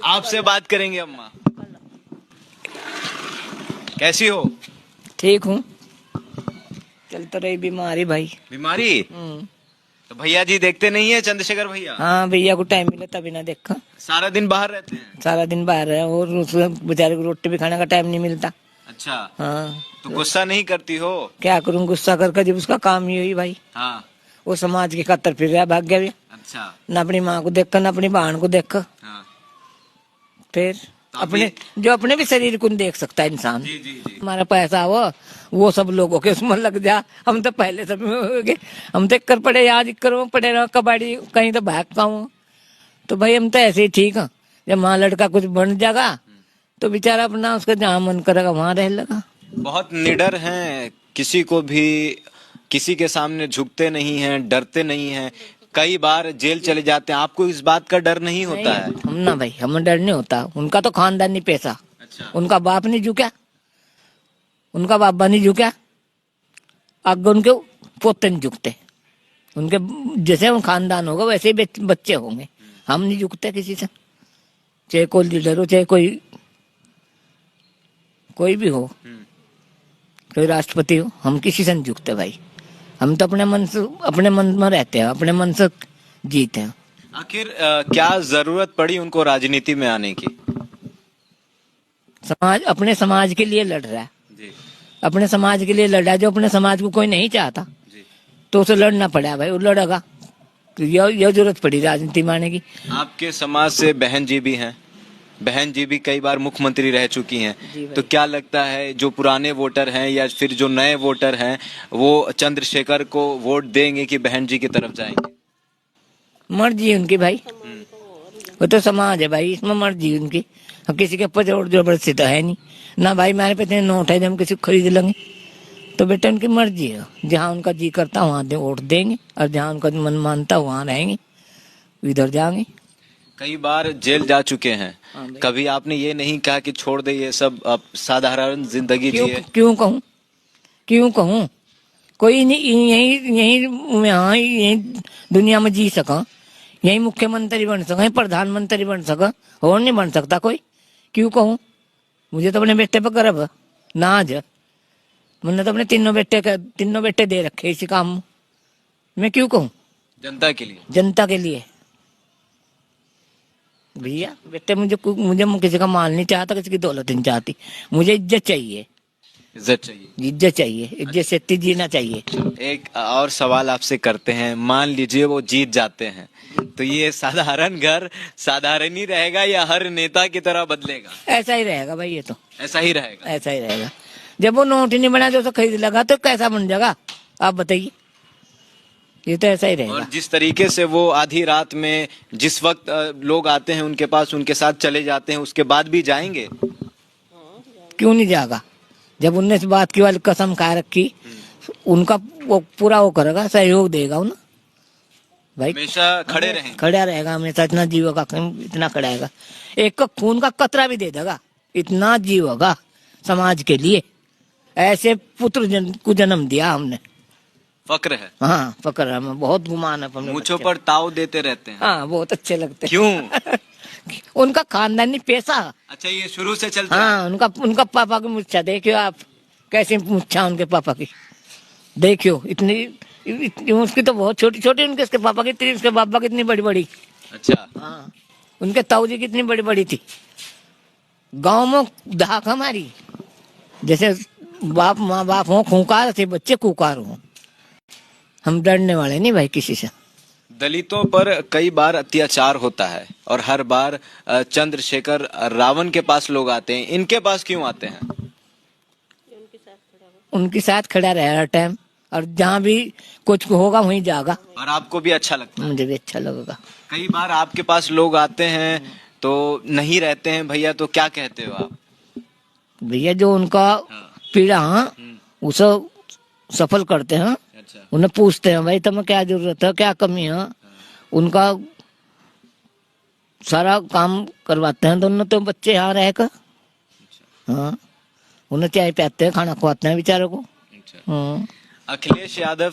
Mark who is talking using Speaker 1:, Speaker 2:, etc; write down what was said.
Speaker 1: आपसे बात करेंगे। अम्मा कैसी हो?
Speaker 2: ठीक हूँ, चल तो रही बीमारी भाई।
Speaker 1: बीमारी? तो भैया जी देखते नहीं है, चंद्रशेखर भैया?
Speaker 2: हाँ, भैया को टाइम मिले तभी ना देखा।
Speaker 1: सारा दिन बाहर रहते हैं?
Speaker 2: सारा दिन बाहर है और उसको बेचारे को रोटी भी खाने का टाइम नहीं मिलता।
Speaker 1: अच्छा।
Speaker 2: हाँ,
Speaker 1: तो गुस्सा नहीं करती हो?
Speaker 2: क्या करूँ गुस्सा करके, जब उसका काम ही हुई भाई।
Speaker 1: हाँ।
Speaker 2: वो समाज के खातर फिर रहा, भाग गया भी।
Speaker 1: अच्छा।
Speaker 2: न अपनी माँ को देखकर न अपनी बहन को देखकर।
Speaker 1: हाँ।
Speaker 2: फिर
Speaker 1: तो
Speaker 2: अपने जो अपने भी शरीर को नहीं देख सकता इंसान।
Speaker 1: जी जी जी।
Speaker 2: हमारा पैसा हो वो सब लोगों के उसमें लग जा, हम तो पहले सब में हो गए। हम तो कर पड़े, याद करो पड़े रहो, कबाड़ी कहीं तो भाग पाऊँ। तो भाई हम तो ऐसे ही ठीक है। जब माँ लड़का कुछ बन जाएगा तो बेचारा अपना उसका जहाँ मन करेगा वहां रह लगा।
Speaker 1: बहुत निडर हैं, किसी को भी किसी के सामने झुकते नहीं हैं, डरते नहीं हैं, कई बार जेल चले जाते हैं। आपको इस बात का डर नहीं होता है?
Speaker 2: हम ना भाई, हमें डर नहीं होता। उनका तो खानदानी पैसा।
Speaker 1: अच्छा।
Speaker 2: उनका बाप नहीं झुका, उनका बाबा नहीं झुका, आगे उनके पोते नहीं झुकते। उनके जैसे उन खानदान होगा वैसे ही बच्चे होंगे। हम नहीं झुकते किसी से, चाहे कोई लीडर हो, चाहे कोई भी हो, कोई राष्ट्रपति हो, हम किसी से नहीं झुकते भाई। हम तो अपने मन में रहते हैं, अपने मन से जीते हैं।
Speaker 1: आखिर क्या जरूरत पड़ी उनको राजनीति में आने की?
Speaker 2: अपने समाज के लिए लड़ रहा है।
Speaker 1: जी।
Speaker 2: अपने समाज के लिए लड़ रहा है। जो अपने समाज को कोई नहीं चाहता
Speaker 1: जी।
Speaker 2: तो उसे लड़ना पड़ा भाई, वो लड़ेगा। तो यह जरूरत पड़ी राजनीति में आने की।
Speaker 1: आपके समाज से बहन जी भी हैं, बहन जी भी कई बार मुख्यमंत्री रह चुकी हैं, तो क्या लगता है जो पुराने वोटर हैं या फिर जो नए वोटर हैं वो चंद्रशेखर को वोट देंगे कि बहन जी की तरफ जाएंगे?
Speaker 2: मर्जी है उनकी भाई, वो तो समाज है भाई, इसमें मर्जी है उनकी। हम किसी के ऊपर जोर जबरदस्ती तो है नहीं ना भाई। मेरे पे इतने नोट है जो हम किसी को खरीद लेंगे? तो बेटा उनकी मर्जी है, जहाँ उनका जी करता वहाँ वोट देंगे, और जहाँ उनका मन मानता वहाँ रहेंगे, इधर जाएंगे।
Speaker 1: कई बार जेल जा चुके हैं, कभी आपने ये नहीं कहा कि छोड़ दे ये सब, अब साधारण जिंदगी जिए?
Speaker 2: क्यों कहूँ? कोई नहीं यही यहाँ यही दुनिया में जी सका, यही मुख्यमंत्री बन सका, प्रधानमंत्री बन सका, और नहीं बन सकता कोई? क्यों कहूँ? मुझे तो अपने बेटे पर गर्व है, नाज है। मैंने तो अपने तीनों बेटे दे रखे इसी काम में। मैं क्यों कहूँ?
Speaker 1: जनता के लिए।
Speaker 2: जनता के लिए भैया। बेटे मुझे किसी का माल नहीं चाहता, किसी की दौलत नहीं चाहती। मुझे इज्जत चाहिए,
Speaker 1: इज्जत चाहिए।
Speaker 2: इज्जत चाहिए, इज्जत से जीना चाहिए।
Speaker 1: एक और सवाल आपसे करते हैं, मान लीजिए वो जीत जाते हैं तो ये साधारण घर साधारण ही रहेगा या हर नेता की तरह बदलेगा?
Speaker 2: ऐसा ही रहेगा भाई, ये तो
Speaker 1: ऐसा ही रहेगा।
Speaker 2: ऐसा ही रहेगा। जब वो नोट ही नहीं बना जो उसे खरीद लगा तो कैसा बन जाएगा आप बताइए? ये तो ऐसा ही रहेगा।
Speaker 1: और जिस तरीके से वो आधी रात में जिस वक्त लोग आते हैं उनके पास, उनके साथ चले जाते हैं, उसके बाद भी जाएंगे?
Speaker 2: क्यों नहीं जाएगा? जब उनने इस बात की वाली कसम खा रखी, उनका वो पूरा वो करेगा, सहयोग देगा ना भाई।
Speaker 1: हमेशा खड़े रहेंगे?
Speaker 2: खड़ा रहेगा हमेशा, इतना जीव होगा, इतना खड़ा रहेगा। एक का खून का कतरा भी दे देगा, इतना जीव होगा समाज के लिए। ऐसे पुत्र को जन्म दिया हमने,
Speaker 1: फक्र है।
Speaker 2: हाँ फक्र है, हमें बहुत गुमान है अपने
Speaker 1: मुझों पर ताव देते रहते हैं।
Speaker 2: हाँ बहुत अच्छे लगते हैं।
Speaker 1: क्यों?
Speaker 2: उनका खानदानी पैसा।
Speaker 1: अच्छा, ये शुरू से चलता है?
Speaker 2: हाँ, उनका पापा की मुच्छा देखियो आप, कैसी मुच्छा उनके पापा की देखियो। इतनी उसकी तो बहुत छोटी छोटी, उनके उसके पापा की इतनी, उसके पापा की इतनी बड़ी बड़ी।
Speaker 1: अच्छा।
Speaker 2: हाँ, उनके ताऊ जी की इतनी बड़ी बड़ी थी। गांव में धाक हमारी, जैसे माँ बाप हो खूंखार थे, बच्चे खूंखार हो। हम डरने वाले नहीं भाई किसी से।
Speaker 1: दलितों पर कई बार अत्याचार होता है और हर बार चंद्रशेखर रावण के पास लोग आते हैं, इनके पास क्यों आते हैं?
Speaker 2: उनके साथ खड़ा रहे हर टाइम, और जहाँ भी कुछ होगा वहीं जाएगा।
Speaker 1: और आपको भी अच्छा लगता है?
Speaker 2: मुझे भी अच्छा लगेगा।
Speaker 1: कई बार आपके पास लोग आते हैं तो नहीं रहते हैं भैया, तो क्या कहते हो आप?
Speaker 2: भैया जो उनका पीड़ा है उसे सफल करते हैं।
Speaker 1: अच्छा।
Speaker 2: उन्हें पूछते हैं भाई तुम्हें क्या जरूरत है, क्या कमी है, उनका सारा काम करवाते हैं। दोनों तो बच्चे यहाँ रहकर, हाँ उन्हें चाय पिलाते हैं, खाना खवाते हैं बेचारों को।
Speaker 1: अखिलेश यादव